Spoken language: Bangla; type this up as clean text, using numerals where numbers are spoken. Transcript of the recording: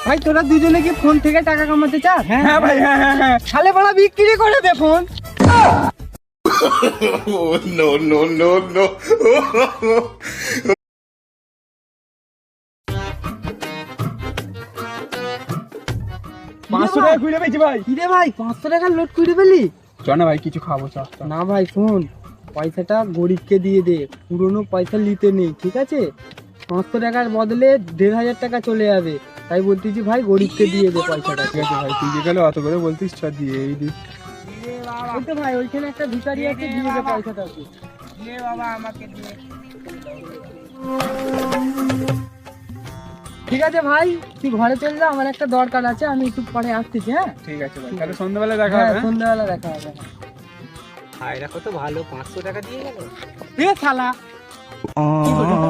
ভাই তোরা দুজনে কি ফোন থেকে টাকা কামাতে চাস? হ্যাঁ ভাই, হ্যাঁ হ্যাঁ হ্যাঁ। তাহলে বড় বিক্রি করে দে phone. Oh, no, no, no, no. 500 টাকা ঘুরে পেয়েছি ভাই। কিরে ভাই 500 টাকার নোট কুড়ি পেলি? চ না ভাই, কিছু খাবো চ। না ভাই শোন, পয়সাটা গরিবকে দিয়ে দে, পুরনো পয়সা নিতে নেই, ঠিক আছে? 500 টাকার বদলে 1500 টাকা চলে যাবে, তাই বলতেছি ভাই গরিবকে দিয়ে দে পয়সাটা। ঠিক আছে ভাই, তুই যে গেলে অত করে বলতিস, চ দিয়ে এই দি। ওই তো ভাই ওইখানে একটা ভিখারি আছে, দিয়ে দে পয়সাটা। ঠিক আছে ভাই, তুই ঘরে চলে যা, আমার একটা দরকার আছে, আমি একটু পরে আসতেছি। হ্যাঁ ঠিক আছে ভাই, তাহলে সন্ধ্যাবেলা দেখা হ্যাঁ, হবে। হ্যাঁ? সন্ধ্যাবেলা দেখা হবে। ভাইরা কত ভালো, 500 টাকা দিয়ে গেল। এ শালা, কি বলবো?